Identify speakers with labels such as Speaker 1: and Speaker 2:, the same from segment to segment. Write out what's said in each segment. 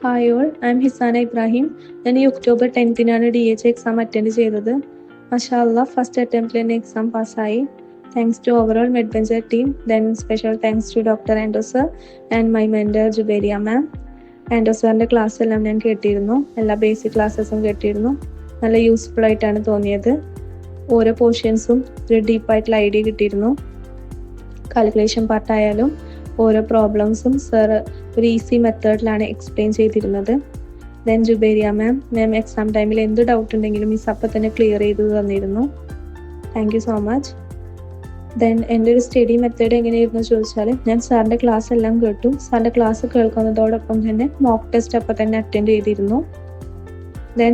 Speaker 1: Hi all, I M Hisana Ibrahim. ഞാൻ ഈ October 10th DH exam attend ചെയ്തത്. മാഷാ അല്ലാ, ഫസ്റ്റ് അറ്റംപ്റ്റിൽ തന്നെ എക്സാം പാസ്സായി. Thanks to overall Medventure team. Then special thanks to doctor Ando sir and my mentor Jubairiya ma'am. Ando സാറിൻ്റെ class എല്ലാം ഞാൻ കേട്ടിരുന്നു. എല്ലാ ബേസിക് ക്ലാസ്സസും കേട്ടിരുന്നു. നല്ല യൂസ്ഫുൾ ആയിട്ടാണ് തോന്നിയത്. ഓരോ പോർഷൻസും ഒരു ഡീപ്പായിട്ടുള്ള ഐഡിയ കിട്ടിയിരുന്നു. കാൽക്കുലേഷൻ പാർട്ടായാലും ഓരോ പ്രോബ്ലംസും സർ ഒരു ഈസി മെത്തേഡിലാണ് എക്സ്പ്ലെയിൻ ചെയ്തിരുന്നത്. ദെൻ ജുബേരിയ മാം എക്സാം ടൈമിൽ എന്ത് ഡൗട്ട് ഉണ്ടെങ്കിലും മിസ് അപ്പം തന്നെ ക്ലിയർ ചെയ്ത് തന്നിരുന്നു. Thank you so much. Then എൻ്റെ ഒരു സ്റ്റഡി മെത്തേഡ് എങ്ങനെയായിരുന്നു ചോദിച്ചാൽ, ഞാൻ സാറിൻ്റെ ക്ലാസ് എല്ലാം കേട്ടു. സാറിൻ്റെ ക്ലാസ് കേൾക്കുന്നതോടൊപ്പം തന്നെ മോക്ക് ടെസ്റ്റ് അപ്പം തന്നെ അറ്റൻഡ് ചെയ്തിരുന്നു. ദെൻ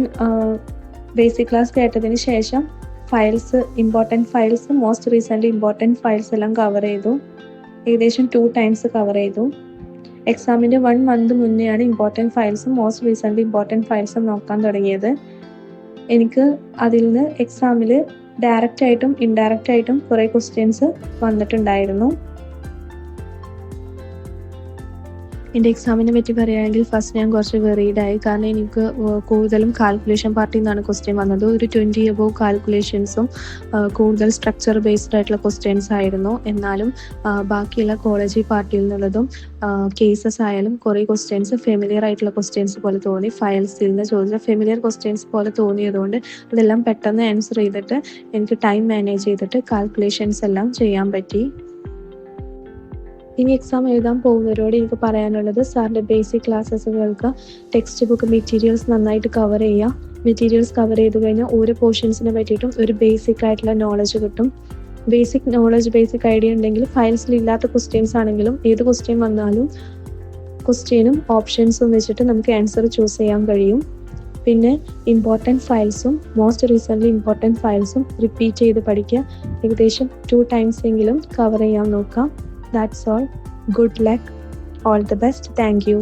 Speaker 1: ബേസിക് ക്ലാസ് കേട്ടതിന് ശേഷം important files most recently important files എല്ലാം കവർ ചെയ്തു. ഏകദേശം 2 times കവർ ചെയ്തു. എക്സാമിൻ്റെ 1 month മുന്നെയാണ് ഇമ്പോർട്ടൻറ്റ് ഫയൽസും മോസ്റ്റ് റീസെൻ്റ്ലി ഇമ്പോർട്ടൻറ്റ് ഫയൽസും നോക്കാൻ തുടങ്ങിയത്. എനിക്ക് അതിൽ നിന്ന് എക്സാമിൽ ഡയറക്റ്റ് ആയിട്ടും ഇൻഡയറക്റ്റ് ആയിട്ടും കുറേ ക്വസ്റ്റ്യൻസ് വന്നിട്ടുണ്ടായിരുന്നു. എൻ്റെ എക്സാമിനെ പറ്റി പറയുകയാണെങ്കിൽ ഫസ്റ്റ് ഞാൻ കുറച്ച് വെറീഡായി. കാരണം എനിക്ക് കൂടുതലും കാൽക്കുലേഷൻ പാർട്ടിൽ നിന്നാണ് ക്വസ്റ്റ്യൻ വന്നത്. ഒരു 20 above കാൽക്കുലേഷൻസും കൂടുതൽ സ്ട്രക്ചർ ബേസ്ഡ് ആയിട്ടുള്ള ക്വസ്റ്റ്യൻസ് ആയിരുന്നു. എന്നാലും ബാക്കിയുള്ള കോളേജ് പാർട്ടിയിൽ നിന്നുള്ളതും കേസസ് ആയാലും കുറേ ക്വസ്റ്റ്യൻസ് ഫെമിലിയർ ആയിട്ടുള്ള ക്വസ്റ്റ്യൻസ് പോലെ തോന്നി. ഫയൽസിൽ നിന്ന് ചോദിച്ച ഫെമിലിയർ ക്വസ്റ്റ്യൻസ് പോലെ തോന്നിയതുകൊണ്ട് അതെല്ലാം പെട്ടെന്ന് ആൻസർ ചെയ്തിട്ട് എനിക്ക് ടൈം മാനേജ് ചെയ്തിട്ട് കാൽക്കുലേഷൻസ് എല്ലാം ചെയ്യാൻ പറ്റി. ഇനി എക്സാം എഴുതാൻ പോകുന്നവരോട് എനിക്ക് പറയാനുള്ളത്, സാറിൻ്റെ ബേസിക് ക്ലാസ്സസ് കേൾക്കുക. ടെക്സ്റ്റ് ബുക്ക് മെറ്റീരിയൽസ് നന്നായിട്ട് കവർ ചെയ്യുക. മെറ്റീരിയൽസ് കവർ ചെയ്ത് കഴിഞ്ഞാൽ ഓരോ പോർഷൻസിനെ പറ്റിയിട്ടും ഒരു ബേസിക് ആയിട്ടുള്ള നോളജ് കിട്ടും. ബേസിക് നോളജ്, ബേസിക് ഐഡിയ ഉണ്ടെങ്കിൽ ഫയൽസിൽ ഇല്ലാത്ത ക്വസ്റ്റ്യൻസ് ആണെങ്കിലും ഏത് ക്വസ്റ്റ്യൻ വന്നാലും ക്വസ്റ്റ്യനും ഓപ്ഷൻസും വെച്ചിട്ട് നമുക്ക് ആൻസർ ചൂസ് ചെയ്യാൻ കഴിയും. പിന്നെ ഇമ്പോർട്ടൻറ്റ് ഫയൽസും മോസ്റ്റ് റീസെൻ്റ്ലി ഇമ്പോർട്ടൻറ്റ് ഫയൽസും റിപ്പീറ്റ് ചെയ്ത് പഠിക്കുക. ഏകദേശം 2 times എങ്കിലും കവർ ചെയ്യാൻ നോക്കാം. That's all. Good luck. All the best. Thank you.